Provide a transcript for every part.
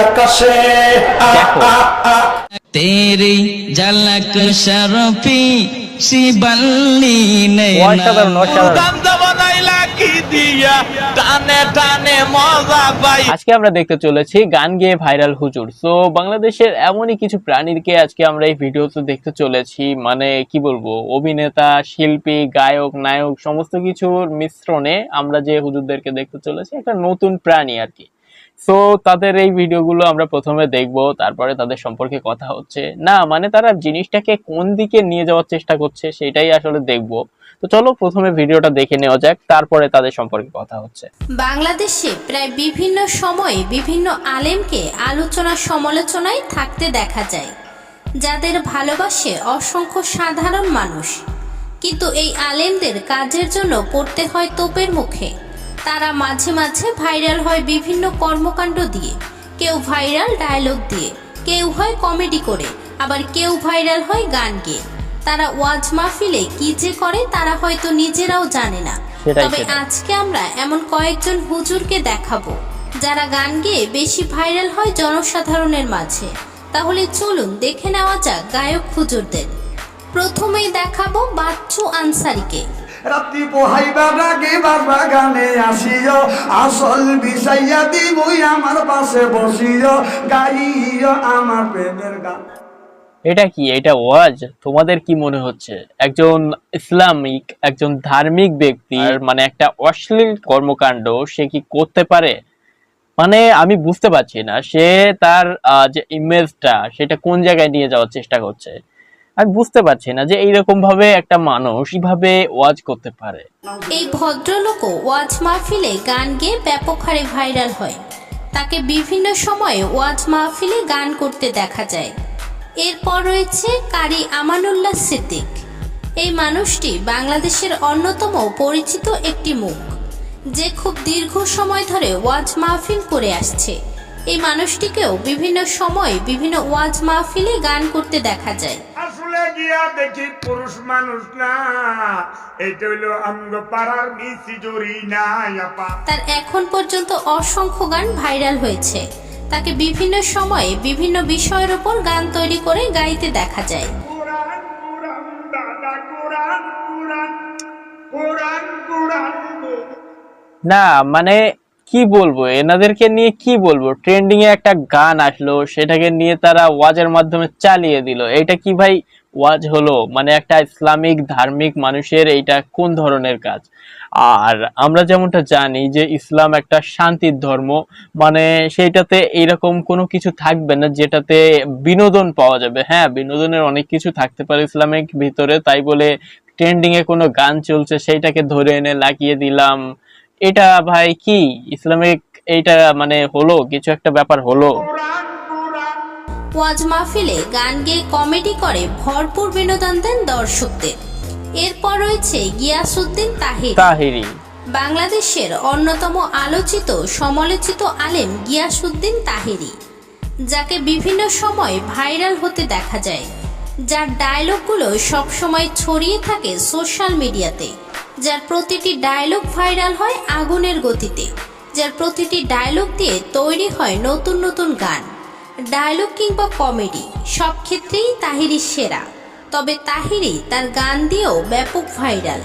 আকাশে तेरी झलक शरफी सी बल्ली ने আজকে আমরা দেখতে চলেছি গান গেয়ে ভাইরাল হুজুর। সো বাংলাদেশের এমনই কিছু প্রাণীকে আজকে আমরা এই ভিডিওতে দেখতে চলেছি। মানে কি বলবো, অভিনেতা, শিল্পী, গায়ক, নায়ক সমস্ত কিছুর মিশ্রণে আমরা যে হুজুরদেরকে দেখতে চলেছি, একটা নতুন প্রাণী আর কি। সো তাদের এই ভিডিওগুলো আমরা প্রথমে দেখব, তারপরে তাদের সম্পর্কে কথা হচ্ছে না, মানে তারা জিনিসটাকে কোন দিকে নিয়ে যাওয়ার চেষ্টা করছে সেটাই আসলে দেখব। তো চলো প্রথমে ভিডিওটা দেখে নেওয়া যাক, তারপরে তাদের সম্পর্কে কথা হচ্ছে। বাংলাদেশে প্রায় বিভিন্ন সময়ে বিভিন্ন আলেমকে আলোচনা সমালোচনায় থাকতে দেখা যায়, যাদের ভালোবাসে অসংখ্য সাধারণ মানুষ। কিন্তু এই আলেমদের কাজের জন্য পড়তে হয় তোপের মুখে। তারা মাঝে মাঝে ভাইরাল হয় বিভিন্ন কর্মকাণ্ড দিয়ে, কেউ ভাইরাল ডায়লগ দিয়ে, কেউ হয় কমেডি করে, আবার কেউ ভাইরাল হয় গান গেয়ে। তারা ওয়াজ মাহফিলে কি যে করে তারা হয়তো নিজেরাও জানে না। তবে আজকে আমরা এমন কয়েকজন হুজুরকে দেখাবো যারা গান গেয়ে বেশি ভাইরাল হয় জনসাধারণের মাঝে। তাহলে চলুন দেখে নেওয়া যাক গায়ক হুজুরদের। প্রথমেই দেখাবো বাচ্চু আনসারীকে। রাত্রি পোহাইবার আগে বাবা গানে আসিও, আসল বিষাইয়া দিবই আমার পাশে বসিও, গাইও আমার প্রেমের গান। এটা কি, এটা ওয়াজ? তোমাদের কি মনে হচ্ছে একজন ইসলামিক, একজন ধার্মিক ব্যক্তি মানে একটা অশ্লীল কর্মকাণ্ড সে কি করতে পারে? মানে আমি বুঝতে পারছি না সে তার যে ইমেজটা সেটা কোন জায়গায় নিয়ে যাওয়ার চেষ্টা করছে। আমি বুঝতে পারছি না যে এইরকম ভাবে একটা মানুষ কিভাবে ওয়াজ করতে পারে। এই ভদ্রলোকও ওয়াজ মাহফিলে গান গেয়ে ব্যাপক হারে ভাইরাল হয়। তাকে বিভিন্ন সময়ে ওয়াজ মাহফিলে গান করতে দেখা যায়। এরপর রয়েছে কারি আমানুল্লাহ সিদ্দিক। এই মানুষটি বাংলাদেশের অন্যতম পরিচিত একটি মুখ, যে খুব দীর্ঘ সময় ধরে ওয়াজ মাহফিল করে আসছে। এই মানুষটিকেও বিভিন্ন সময় বিভিন্ন ওয়াজ মাহফিলে গান করতে দেখা যায়। আসলে গিয়া দেখি পুরুষ মানুষ না, এটা হইলো আমগো পাড়ার মিছি জরি না আপা। তার এখন পর্যন্ত অসংখ্য গান ভাইরাল হয়েছে। তাকে বিভিন্ন সময়ে বিভিন্ন বিষয়ের উপর গান তৈরি করে গাইতে দেখা যায়। কোরআন কোরআন দাদা কোরআন কোরআন কোরআন কোরআন। না মানে কি বলবো, এনাদেরকে নিয়ে কি বলবো, ট্রেন্ডিং এ একটা গান আসলো, সেটাকে নিয়ে তারা ওয়াজের মাধ্যমে চালিয়ে দিল। এটা কি ভাই ওয়াজ হলো? মানে একটা ইসলামিক ধার্মিক মানুষের এইটা কোন ধরনের কাজ? আর আমরা যেমনটা জানি যে ইসলাম একটা শান্তির ধর্ম, মানে সেইটাতে এইরকম কোনো কিছু থাকবে না যেটাতে বিনোদন পাওয়া যাবে। হ্যাঁ, বিনোদনের অনেক কিছু থাকতে পারে ইসলামিক ভিতরে, তাই বলে ট্রেন্ডিং এ কোনো গান চলছে সেইটাকে ধরে এনে লাগিয়ে দিলাম, এটা ভাই কি ইসলামিক? এইটা মানে হলো কিছু একটা ব্যাপার হলো। ওয়াজ মাহফিলে গান গেয়ে কমেডি করে ভরপুর বিনোদন দেন দর্শকদের। এরপর রয়েছে গিয়াসউদ্দিন তাহিরি। বাংলাদেশের অন্যতম আলোচিত সমালোচিত আলেম গিয়াসউদ্দিন তাহিরি, যাকে বিভিন্ন সময় ভাইরাল হতে দেখা যায়, যার ডায়লগগুলো সবসময় ছড়িয়ে থাকে সোশ্যাল মিডিয়াতে, যার প্রতিটি ডায়লগ ভাইরাল হয় আগুনের গতিতে, যার প্রতিটি ডায়লগ দিয়ে তৈরি হয় নতুন নতুন গান। ডায়লগ কিংবা কমেডি সব ক্ষেত্রেই তাহিরি সেরা। তবে তাহিরি তার গান দিয়েও ব্যাপক ভাইরাল।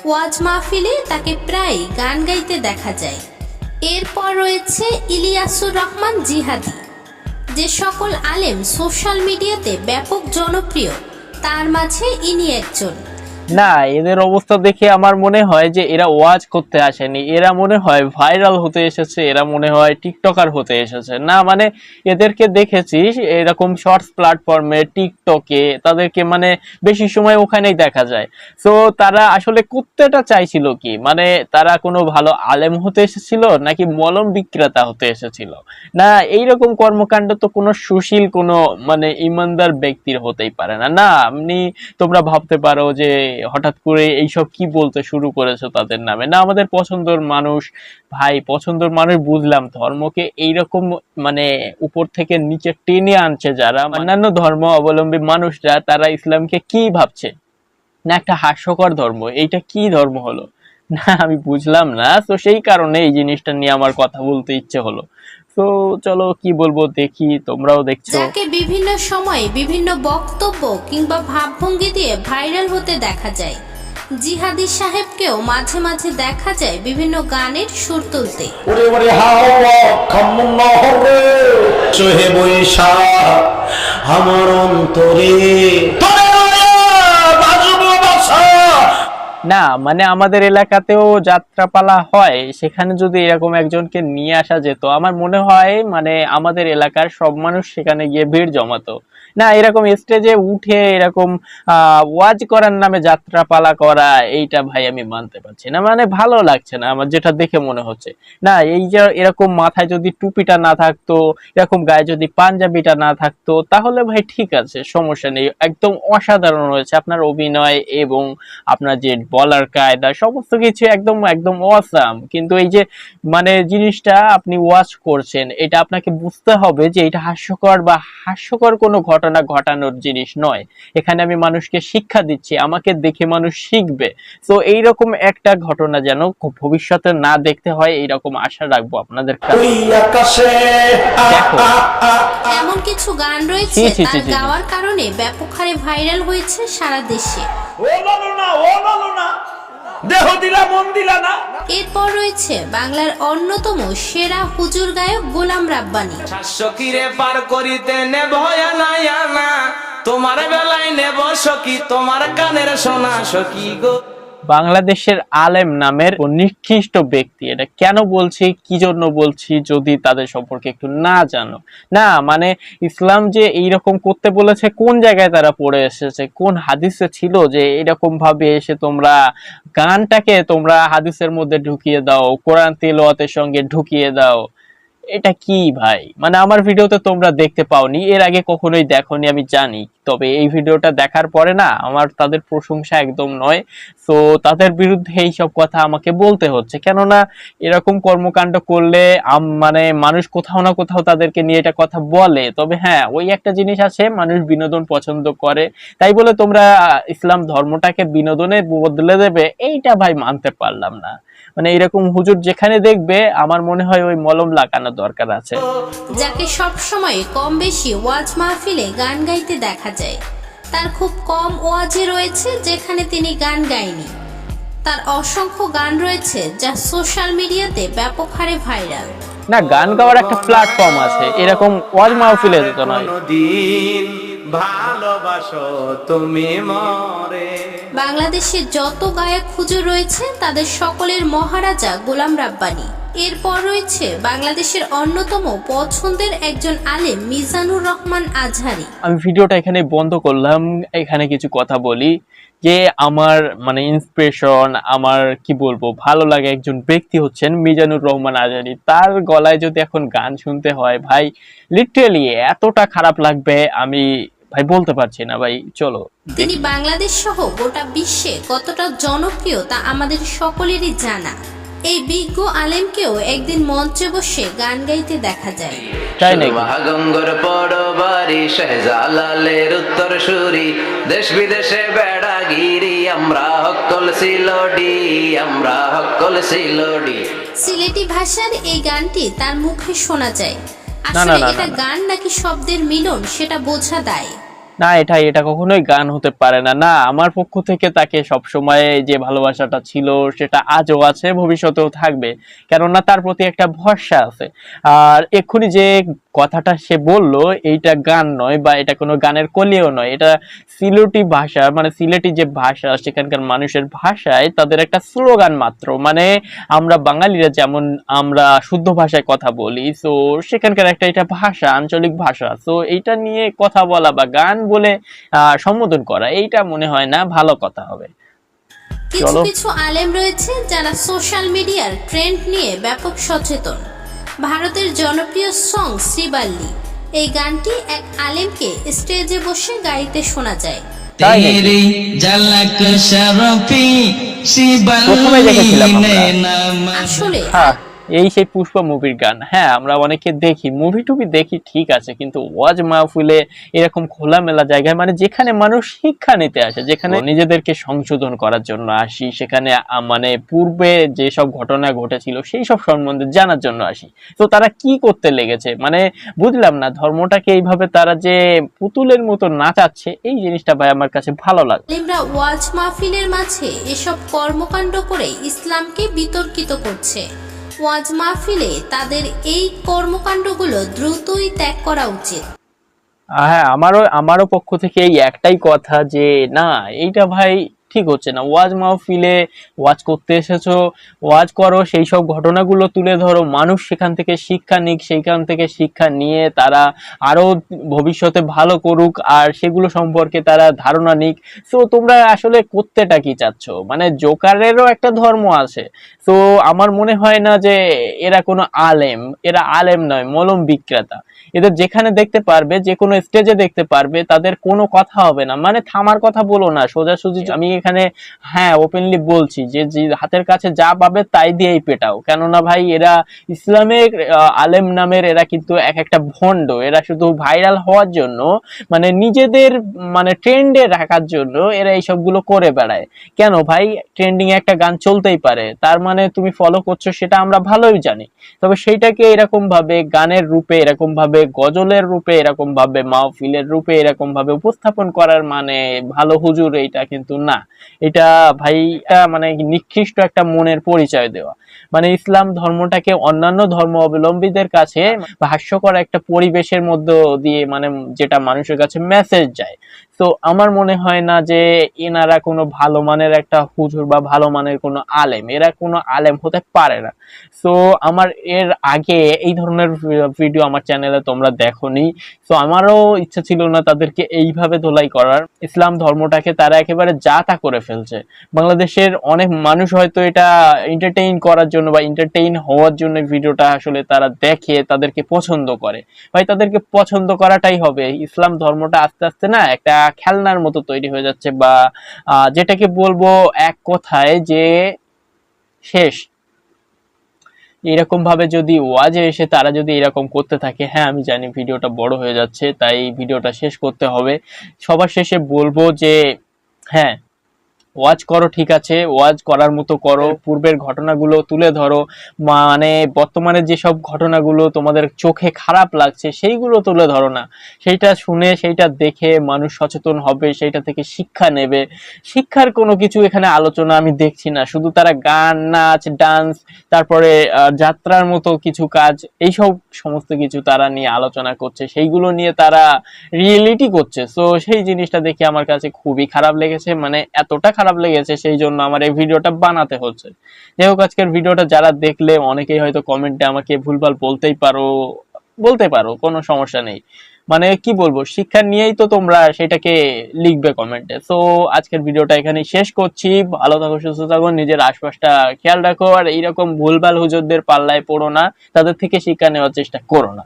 ওয়াজ মাহফিলে তাকে প্রায় গান গাইতে দেখা যায়। এরপর রয়েছে ইলিয়াসুর রহমান জিহাদি। যে সকল আলেম সোশ্যাল মিডিয়াতে ব্যাপক জনপ্রিয়, তার মাঝে ইনি একজন। না, এদের অবস্থা দেখে আমার মনে হয় যে এরা ওয়াজ করতে আসেনি, এরা মনে হয় ভাইরাল হতে এসেছে, এরা মনে হয় টিকটকার হতে এসেছে। না মানে এদেরকে দেখেছি এরকম শর্টস প্ল্যাটফর্মে, টিকটকে, তাদেরকে মানে বেশি সময় ওখানেই দেখা যায়। তো তারা আসলে করতেটা চাইছিল কি? মানে তারা কোনো ভালো আলেম হতে এসেছিল নাকি মলম বিক্রেতা হতে এসেছিল? না, এইরকম কর্মকাণ্ড তো কোনো সুশীল কোনো মানে ইমানদার ব্যক্তির হতেই পারে না। না আপনি তোমরা ভাবতে পারো যে হঠাৎ করে এইসব কি বলতে শুরু করেছো তাদের নামে। না, আমাদের পছন্দের মানুষ ভাই, পছন্দের মানুষ বুঝলাম, ধর্মকে এইরকম মানে উপর থেকে নিচে টেনে আনছে যারা, অন্যান্য ধর্ম অবলম্বী মানুষরা, তারা ইসলামকে কি ভাবছে? না একটা হাস্যকর ধর্ম, এইটা কি ধর্ম হলো? না আমি বুঝলাম না, তো সেই কারণে এই জিনিসটা নিয়ে আমার কথা বলতে ইচ্ছে হলো। তো চলো কি বলবো দেখি, তোমরাও দেখছো। যাকে বিভিন্ন সময়ে বিভিন্ন বক্তব্য কিংবা ভাবভঙ্গি দিয়ে ভাইরাল হতে দেখা যায়, জিহাদি সাহেবকেও মাঝে মাঝে দেখা যায় বিভিন্ন গানের সুর তুলতে। ওরে ওরে হাওয়া খামুন নহরে চহে বৈশাখ আমার অন্তরে তোরে বাজবো বাসা। না মানে আমাদের এলাকাতেও যাত্রাপালা হয়, সেখানে যদি এরকম একজনকে নিয়ে আসা যেত, আমার মনে হয় মানে আমাদের এলাকার সব মানুষ সেখানে গিয়ে ভিড় জমাতো। না এরকম স্টেজে উঠে এরকম ওয়াজ করার নামে যাত্রাপালা করা, এইটা ভাই আমি মানতে পারছি না, মানে ভালো লাগছে না আমার যেটা দেখে মনে হচ্ছে। না এই যে এরকম মাথায় যদি টুপিটা না থাকতো, এরকম গায়ে যদি পাঞ্জাবিটা না থাকতো, তাহলে ভাই ঠিক আছে, সমস্যা নেই, একদম অসাধারণ হয়েছে আপনার অভিনয় এবং আপনার যে বলার কায়দা সমস্ত কিছু একদম একদম অসাম। কিন্তু এই যে মানে জিনিসটা আপনি ওয়াচ করছেন, এটা আপনাকে বুঝতে হবে যে এটা হাস্যকর বা হাস্যকর কোনো ঘটনা ঘটানোর জিনিস নয়। এখানে আমি মানুষকে শিক্ষা দিচ্ছি, আমাকে দেখে মানুষ শিখবে। তো এইরকম একটা ঘটনা যেন ভবিষ্যতে না দেখতে হয়, এইরকম আশা রাখবো আপনাদের কাছে। ওই আকাশে দেখো এমন কিছু গান রয়েছে জি, জি, জি, তার জি। গাওয়ার কারণে ব্যাপক হারে ভাইরাল হয়েছে সারা দেশে। ও লালো না দেহ দিলা মন দিলা না। এরপর রয়েছে বাংলার অন্যতম সেরা হুজুর গায়ক গোলাম রাব্বানী। সখীরে পার করিতে নেব না, তোমার বেলায় নেব সখী, তোমার কানের সোনা সখী গো। বাংলাদেশের আলেম নামের নিকৃষ্ট ব্যক্তি, এটা কেন বলছি কি জন্য বলছি যদি তাদের সম্পর্কে একটু না জানো। না মানে ইসলাম যে এইরকম করতে বলেছে কোন জায়গায় তারা পড়ে এসেছে, কোন হাদিসে ছিল যে এরকম ভাবে এসে তোমরা গানটাকে তোমরা হাদিসের মধ্যে ঢুকিয়ে দাও, কোরআন তিলাওয়াতের সঙ্গে ঢুকিয়ে দাও। এটা কি ভাই, মানে আমার ভিডিওতে তোমরা দেখতে পাওনি, এর আগে কখনোই দেখোনি আমি জানি, তবে এই ভিডিওটা দেখার পরে না আমার তাদের প্রশংসা একদম নয়। তো তাদের বিরুদ্ধে এইসব কথা আমাকে বলতে হচ্ছে, কেননা এরকম কর্মকাণ্ড করলে মানে মানুষ কোথাও না কোথাও তাদেরকে নিয়ে এটা কথা বলে। তবে হ্যাঁ ওই একটা জিনিস আছে, মানুষ বিনোদন পছন্দ করে, তাই বলে তোমরা ইসলাম ধর্মটাকে বিনোদনে বদলে দেবে, এইটা ভাই মানতে পারলাম না। মানে এরকম হুজুর যেখানে দেখবে আমার মনে হয় ওই মলম লাগানো দরকার আছে। যাকে সব সময় কম বেশি ওয়াজ মাহফিলে গান গাইতে দেখা যায়, তার খুব কম ওয়াজে রয়েছে যেখানে তিনি গান গায়নি। তার অসংখ্য গান রয়েছে যা সোশ্যাল মিডিয়াতে ব্যাপক হারে ভাইরাল। না গান গাওয়ার একটা প্ল্যাটফর্ম আছে, এরকম ওয়াজ মাহফিলে যেত নয়। দিন ভালোবাসো তুমি মরে। বাংলাদেশের যত গায়ক হুজুর রয়েছে তাদের সকলের মহারাজা গোলাম রাব্বানী। এরপর রয়েছে বাংলাদেশের অন্যতম পছন্দের একজন আলেম মিজানুর রহমান আজহারী। আমি ভিডিওটা এখানে বন্ধ করলাম, এখানে কিছু কথা বলি যে আমার মানে ইন্সপিরেশন, আমার কি বলবো ভালো লাগে একজন ব্যক্তি হচ্ছেন মিজানুর রহমান আজহারী। তার গলায় যদি এখন গান শুনতে হয় ভাই লিটারালি এতটা খারাপ লাগবে আমি ভাই বলতে পারছি না ভাই। চলো তিনি বাংলাদেশ সহ গোটা বিশ্বে কতটা জনপ্রিয় তা আমাদের সকলেরই জানা। এই বিজ্ঞ আলেমকেও একদিন মঞ্চে বসে গান গাইতে দেখা যায়। তাই নাকি? গঙ্গর পড়বাড়ি শাহজালালের উত্তর সুরি, দেশ বিদেশে বেড়াগিরি, আমরা হকল সিলোডি, আমরা হকল সিলোডি। সিলেটি ভাষার এই গানটি তার মুখে শোনা যায়। না, আসলে না, এটা না। গান নাকি শব্দের মিলন সেটা বোঝা দায়। না এটা কখনোই গান হতে পারে না। না আমার পক্ষ থেকে তাকে সবসময় যে ভালোবাসাটা ছিল সেটা আজও আছে, ভবিষ্যতেও থাকবে, কেননা তার প্রতি একটা ভরসা আছে। আর এক্ষুনি যে কথাটা সে বললো এইটা গান নয় বা এটা কোনো গানের কলিও নয়, এটা সিলেটি ভাষা, মানে সিলেটি যে ভাষা সেখানকার মানুষের ভাষায় তাদের একটা স্লোগান মাত্র। মানে আমরা বাঙালিরা যেমন আমরা শুদ্ধ ভাষায় কথা বলি, তো সেখানকার একটা এটা ভাষা, আঞ্চলিক ভাষা। তো এইটা নিয়ে কথা বলা বা গান বলে সম্বোধন করা এইটা মনে হয় না ভালো কথা হবে। কিছু চলো। কিছু আলেম রয়েছে যারা সোশ্যাল মিডিয়ার ট্রেন্ড নিয়ে ব্যাপক সচেতন। ভারতের জনপ্রিয় সং শ্রীবাল্লি, এই গানটি এক আলেমকে স্টেজে বসে গাইতে শোনা যায়। তাই নাকি? तेरी झलक शरफी सी প্রথমে দেখেছিলাম बल्ली আমরা। ने नाम আসলে হ্যাঁ এই সেই পুষ্পা মুভির গান। হ্যাঁ, আমরা অনেকে দেখি, মুভি টুভি দেখি ঠিক আছে, কিন্তু ওয়াজ মাহফিলে এরকম খোলামেলা জায়গায়, মানে যেখানে মানুষ শিক্ষা নিতে আসে, যেখানে নিজেদেরকে সংশোধন করার জন্য আসি, সেখানে মানে পূর্বে যেসব ঘটনা ঘটেছিল সেই সব সম্বন্ধে জানার জন্য আসি, তো তারা কি করতে লেগেছে মানে বুঝলাম না। ধর্মটাকে এইভাবে তারা যে পুতুলের মতো নাচাচ্ছে, এই জিনিসটা ভাই আমার কাছে ভালো লাগে। আলেমরা ওয়াজ মাহফিলের মাঝে এসব কর্মকাণ্ড করে ইসলামকে বিতর্কিত করছে। ওয়াজ মাহফিলে তাদের এই কর্মকাণ্ডগুলো দ্রুতই ত্যাগ করা উচিত। হ্যাঁ, আমারও পক্ষ থেকে এই একটাই কথা যে না, এইটা ভাই ঠিক হচ্ছে না। ওয়াজ মাহফিলে ওয়াজ করতে এসেছো, ওয়াজ করো, সেই সব ঘটনাগুলো তুলে ধরো, মানুষ সেখান থেকে শিক্ষা নিক, সেইখান থেকে শিক্ষা নিয়ে তারা আরো ভবিষ্যতে ভালো করুক, আর সেগুলো সম্পর্কে তারা ধারণা নিক। তো তোমরা আসলে করতেটা কি চাচ্ছ? মানে জোকারেরও একটা ধর্ম আছে, তো আমার মনে হয় না যে এরা কোনো আলেম, এরা আলেম নয়, মলম বিক্রেতা। এদের যেখানে দেখতে পারবে, যে কোনো স্টেজে দেখতে পারবে, তাদের কোনো কথা হবে না, মানে থামার কথা বলো না, সোজাসুজি। আমি এখানে হ্যাঁ ওপেনলি বলছি যে হাতের কাছে যা পাবে তাই দিয়েই পেটাও, কেননা ভাই এরা ইসলামের আলেম নামের এরা কিন্তু এক একটা ভণ্ড। এরা শুধু ভাইরাল হওয়ার জন্য, মানে নিজেদের মানে ট্রেন্ডে রাখার জন্য এরা এইসবগুলো করে বেড়ায়। কেন ভাই, ট্রেন্ডিং এ একটা গান চলতেই পারে, তার মানে তুমি ফলো করছো, সেটা আমরা ভালোই জানি, তবে সেইটাকে এরকম ভাবে গানের রূপে, এরকম ভাবে গজলের রূপে, এরকম ভাবে মাহফিলের রূপে এরকম ভাবে উপস্থাপন করার মানে ভালো হুজুর এইটা কিন্তু না। এটা ভাই মানে নিকৃষ্ট একটা মনের পরিচয় দেওয়া। মানে ইসলাম ধর্মটাকে অন্যান্য ধর্ম অবলম্বীদের কাছে হাস্যকর একটা পরিবেশের মধ্যে দিয়ে, মানে যেটা মানুষের কাছে মেসেজ যায়। তো আমার মনে হয় না যে এনারা কোনো ভালো মানের একটা হুজুর বা ভালো মানের কোনো আলেম, এরা কোনো আলেম হতে পারে না। তো আমার এর আগে এই ধরনের ভিডিও আমার চ্যানেলে তোমরা দেখোনি, তো আমারও ইচ্ছা ছিল না তাদেরকে এইভাবে ধোলাই করার। ইসলাম ধর্মটাকে তারা একেবারে যা তা করে ফেলছে। বাংলাদেশের অনেক মানুষ হয়তো এটা এন্টারটেইন করার জন্য বা এন্টারটেইন হওয়ার জন্য ভিডিওটা আসলে তারা দেখে, তাদেরকে পছন্দ করে। ভাই তাদেরকে পছন্দ করাটাই হবে। ইসলাম ধর্মটা আস্তে আস্তে না একটা খেলনার মতো তৈরি হয়ে যাচ্ছে, বা যেটাকে বলবো এক কথায় যে শেষ। এরকম ভাবে যদি ওয়াজে এসে তারা যদি এরকম করতে থাকে, হ্যাঁ আমি জানি ভিডিওটা বড় হয়ে যাচ্ছে, তাই ভিডিওটা শেষ করতে হবে। সবার শেষে বলবো যে হ্যাঁ, ওয়াজ করো, ঠিক আছে, ওয়াজ করার মতো করো, পূর্বের ঘটনাগুলো তুলে ধরো, মানে বর্তমানে যেসব ঘটনাগুলো তোমাদের চোখে খারাপ লাগছে সেইগুলো তুলে ধরো না। সেইটা শুনে, সেইটা দেখে মানুষ সচেতন হবে, সেইটা থেকে শিক্ষা নেবে। শিক্ষার কোনো কিছু এখানে আলোচনা আমি দেখছি না, শুধু তারা গান, নাচ, ডান্স, তারপরে যাত্রার মতো কিছু কাজ, এইসব সমস্ত কিছু তারা নিয়ে আলোচনা করছে, সেইগুলো নিয়ে তারা রিয়েলিটি করছে। তো সেই জিনিসটা দেখে আমার কাছে খুবই খারাপ লেগেছে, মানে এতটা খারাপ লেগেছে সেই জন্য আমার এই ভিডিওটা বানাতে হচ্ছে। যাই হোক, আজকের ভিডিওটা যারা দেখলে অনেকেই হয়তো কমেন্টে আমাকে ভুলভাল বলতে পারো, কোনো সমস্যা নেই। মানে কি বলবো, শিক্ষা নিয়েই তো তোমরা সেটাকে লিখবে কমেন্টে। তো আজকের ভিডিওটা এখানেই শেষ করছি। ভালো থাকো, সুস্থ থাকো, নিজের আশপাশটা খেয়াল রাখো, আর এইরকম ভুলভাল হুজুরদের পাল্লায় পড়ো না, তাদের থেকে শিক্ষা নেওয়ার চেষ্টা করো না।